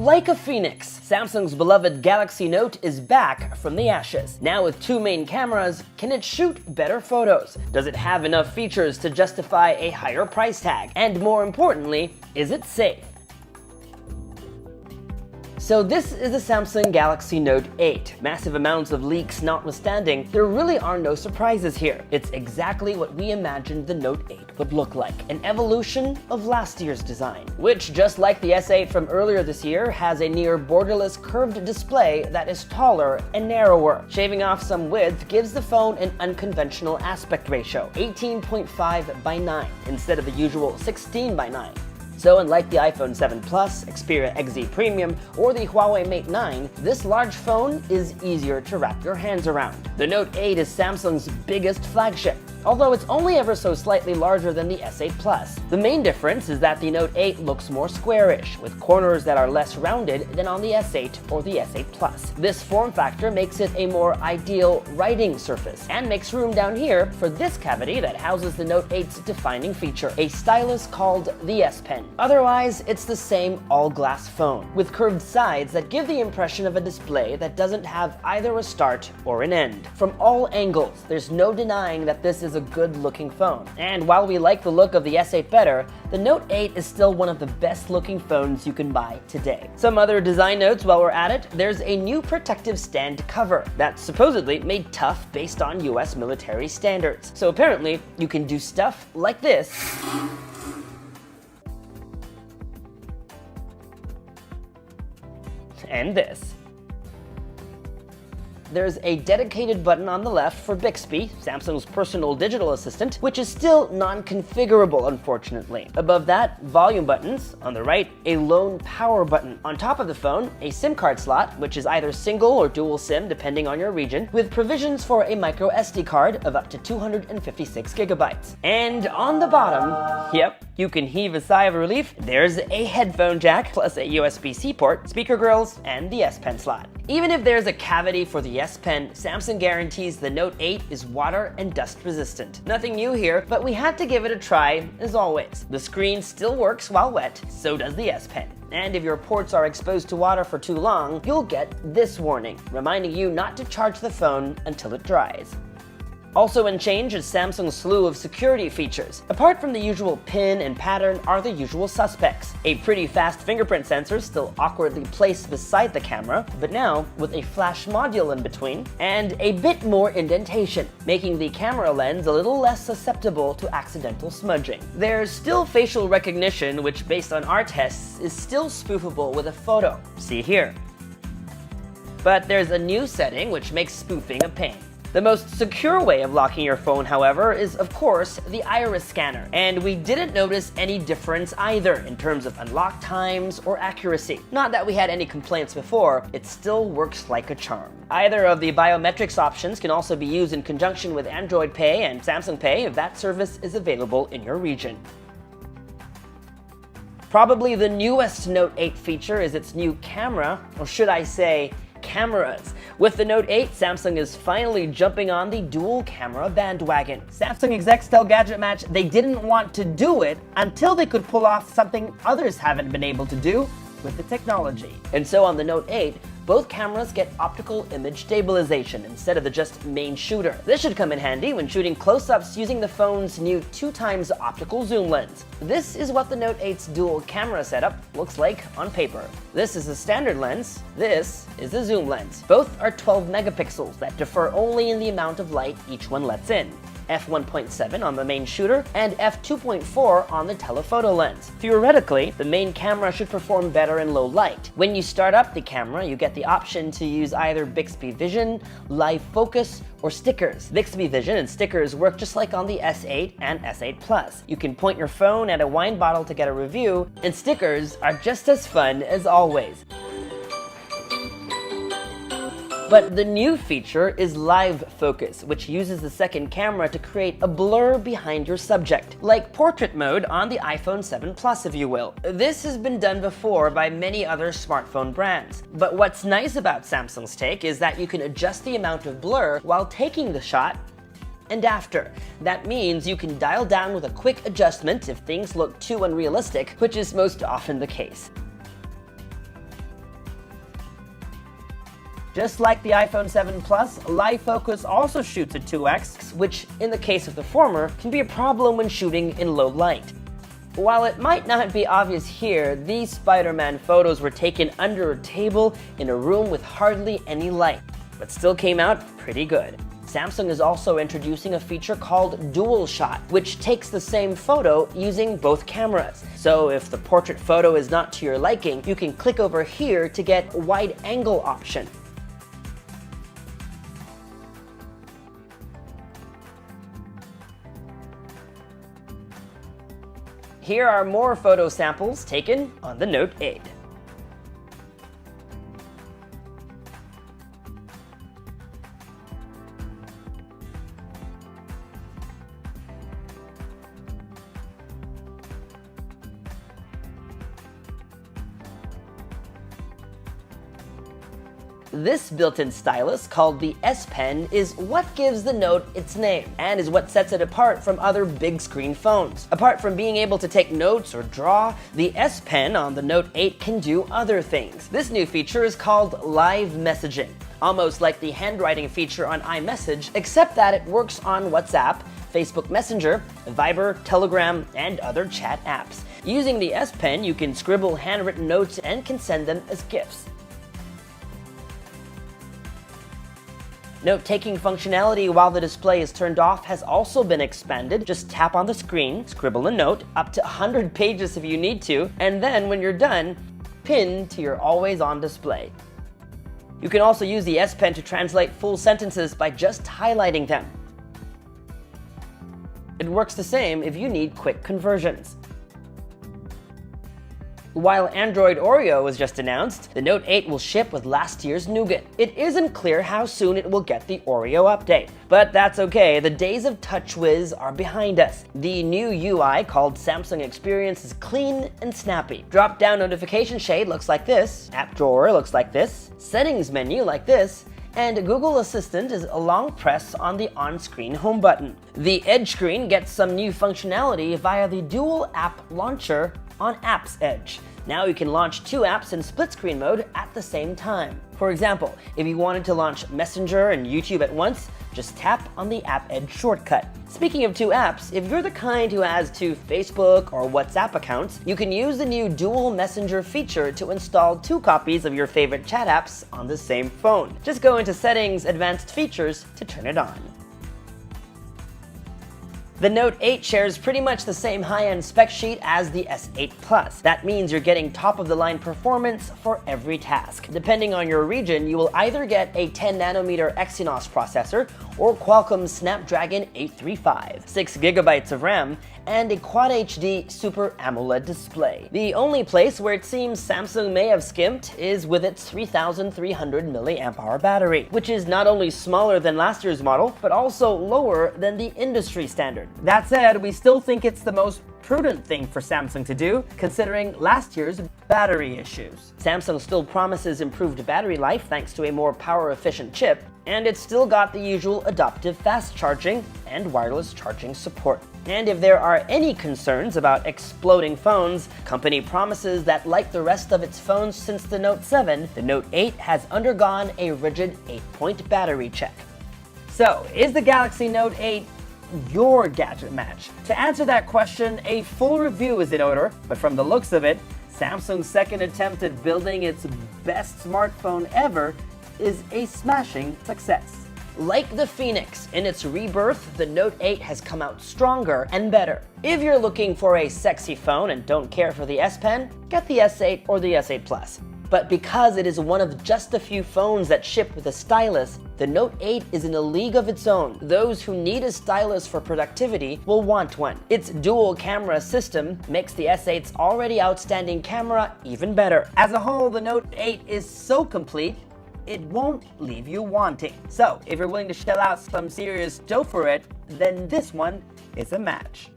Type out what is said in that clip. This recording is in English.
Like a phoenix, Samsung's beloved Galaxy Note is back from the ashes. Now with two main cameras, can it shoot better photos? Does it have enough features to justify a higher price tag? And more importantly, is it safe? So this is the Samsung Galaxy Note 8. Massive amounts of leaks notwithstanding, there really are no surprises here. It's exactly what we imagined the Note 8 would look like, an evolution of last year's design, which, just like the S8 from earlier this year, has a near borderless curved display that is taller and narrower. Shaving off some width gives the phone an unconventional aspect ratio, 18.5 by 9, instead of the usual 16 by 9. So unlike the iPhone 7 Plus, Xperia XZ Premium, or the Huawei Mate 9, this large phone is easier to wrap your hands around. The Note 8 is Samsung's biggest flagship, although it's only ever so slightly larger than the S8 Plus. The main difference is that the Note 8 looks more squarish, with corners that are less rounded than on the S8 or the S8 Plus. This form factor makes it a more ideal writing surface, and makes room down here for this cavity that houses the Note 8's defining feature, a stylus called the S Pen. Otherwise, it's the same all-glass phone, with curved sides that give the impression of a display that doesn't have either a start or an end. From all angles, there's no denying that this is a good-looking phone. And while we like the look of the S8 better, the Note 8 is still one of the best-looking phones you can buy today. Some other design notes while we're at it: there's a new protective stand cover that's supposedly made tough based on US military standards. So apparently, you can do stuff like this and this. There's a dedicated button on the left for Bixby, Samsung's personal digital assistant, which is still non-configurable, unfortunately. Above that, volume buttons. On the right, a lone power button. On top of the phone, a SIM card slot, which is either single or dual SIM depending on your region, with provisions for a micro SD card of up to 256 gigabytes. And on the bottom, yep, you can heave a sigh of relief, there's a headphone jack, plus a USB-C port, speaker grills, and the S Pen slot. Even if there's a cavity for the S Pen, Samsung guarantees the Note 8 is water and dust resistant. Nothing new here, but we had to give it a try as always. The screen still works while wet, so does the S Pen. And if your ports are exposed to water for too long, you'll get this warning, reminding you not to charge the phone until it dries. Also in change is Samsung's slew of security features. Apart from the usual pin and pattern are the usual suspects. A pretty fast fingerprint sensor still awkwardly placed beside the camera, but now with a flash module in between, and a bit more indentation, making the camera lens a little less susceptible to accidental smudging. There's still facial recognition, which based on our tests is still spoofable with a photo. See here. But there's a new setting which makes spoofing a pain. The most secure way of locking your phone, however, is of course the iris scanner, and we didn't notice any difference either in terms of unlock times or accuracy. Not that we had any complaints before, it still works like a charm. Either of the biometrics options can also be used in conjunction with Android Pay and Samsung Pay if that service is available in your region. Probably the newest Note 8 feature is its new camera, or should I say, cameras. With the Note 8, Samsung is finally jumping on the dual camera bandwagon. Samsung execs tell GadgetMatch they didn't want to do it until they could pull off something others haven't been able to do with the technology. And so on the Note 8, both cameras get optical image stabilization instead of the just main shooter. This should come in handy when shooting close-ups using the phone's new 2x optical zoom lens. This is what the Note 8's dual camera setup looks like on paper. This is a standard lens, this is a zoom lens. Both are 12 megapixels that differ only in the amount of light each one lets in. f1.7 on the main shooter, and f2.4 on the telephoto lens. Theoretically, the main camera should perform better in low light. When you start up the camera, you get the option to use either Bixby Vision, Live Focus, or stickers. Bixby Vision and stickers work just like on the S8 and S8 Plus. You can point your phone at a wine bottle to get a review, and stickers are just as fun as always. But the new feature is Live Focus, which uses the second camera to create a blur behind your subject, like portrait mode on the iPhone 7 Plus, if you will. This has been done before by many other smartphone brands. But what's nice about Samsung's take is that you can adjust the amount of blur while taking the shot and after. That means you can dial down with a quick adjustment if things look too unrealistic, which is most often the case. Just like the iPhone 7 Plus, live focus also shoots at 2x, which in the case of the former can be a problem when shooting in low light. While it might not be obvious here, these Spider-Man photos were taken under a table in a room with hardly any light, but still came out pretty good. Samsung is also introducing a feature called Dual Shot, which takes the same photo using both cameras. So if the portrait photo is not to your liking, you can click over here to get a wide angle option. Here are more photo samples taken on the Note 8. This built-in stylus, called the S Pen, is what gives the Note its name, and is what sets it apart from other big-screen phones. Apart from being able to take notes or draw, the S Pen on the Note 8 can do other things. This new feature is called live messaging, almost like the handwriting feature on iMessage, except that it works on WhatsApp, Facebook Messenger, Viber, Telegram, and other chat apps. Using the S Pen, you can scribble handwritten notes and can send them as GIFs. Note-taking functionality while the display is turned off has also been expanded. Just tap on the screen, scribble a note, up to 100 pages if you need to, and then when you're done, pin to your always-on display. You can also use the S Pen to translate full sentences by just highlighting them. It works the same if you need quick conversions. While Android Oreo was just announced, the Note 8 will ship with last year's Nougat. It isn't clear how soon it will get the Oreo update, but that's okay, the days of TouchWiz are behind us. The new UI, called Samsung Experience, is clean and snappy. Drop-down notification shade looks like this, app drawer looks like this, settings menu like this, and Google Assistant is a long press on the on-screen home button. The Edge screen gets some new functionality via the dual app launcher on Apps Edge. Now you can launch two apps in split screen mode at the same time. For example, if you wanted to launch Messenger and YouTube at once, just tap on the App Edge shortcut. Speaking of two apps, if you're the kind who has two Facebook or WhatsApp accounts, you can use the new Dual Messenger feature to install two copies of your favorite chat apps on the same phone. Just go into Settings, Advanced Features to turn it on. The Note 8 shares pretty much the same high-end spec sheet as the S8 Plus. That means you're getting top-of-the-line performance for every task. Depending on your region, you will either get a 10nm Exynos processor or Qualcomm's Snapdragon 835, 6GB of RAM, and a Quad HD Super AMOLED display. The only place where it seems Samsung may have skimped is with its 3300 mAh battery, which is not only smaller than last year's model, but also lower than the industry standard. That said, we still think it's the most prudent thing for Samsung to do, considering last year's battery issues. Samsung still promises improved battery life thanks to a more power-efficient chip, and it's still got the usual adaptive fast charging and wireless charging support. And if there are any concerns about exploding phones, company promises that like the rest of its phones since the Note 7, the Note 8 has undergone a rigid 8-point battery check. So, is the Galaxy Note 8 your gadget match? To answer that question, a full review is in order, but from the looks of it, Samsung's second attempt at building its best smartphone ever is a smashing success. Like the Phoenix in its rebirth, the Note 8 has come out stronger and better. If you're looking for a sexy phone and don't care for the S Pen, get the S8 or the S8 Plus. But because it is one of just a few phones that ship with a stylus, the Note 8 is in a league of its own. Those who need a stylus for productivity will want one. Its dual camera system makes the S8's already outstanding camera even better. As a whole, the Note 8 is so complete, it won't leave you wanting. So, if you're willing to shell out some serious dough for it, then this one is a match.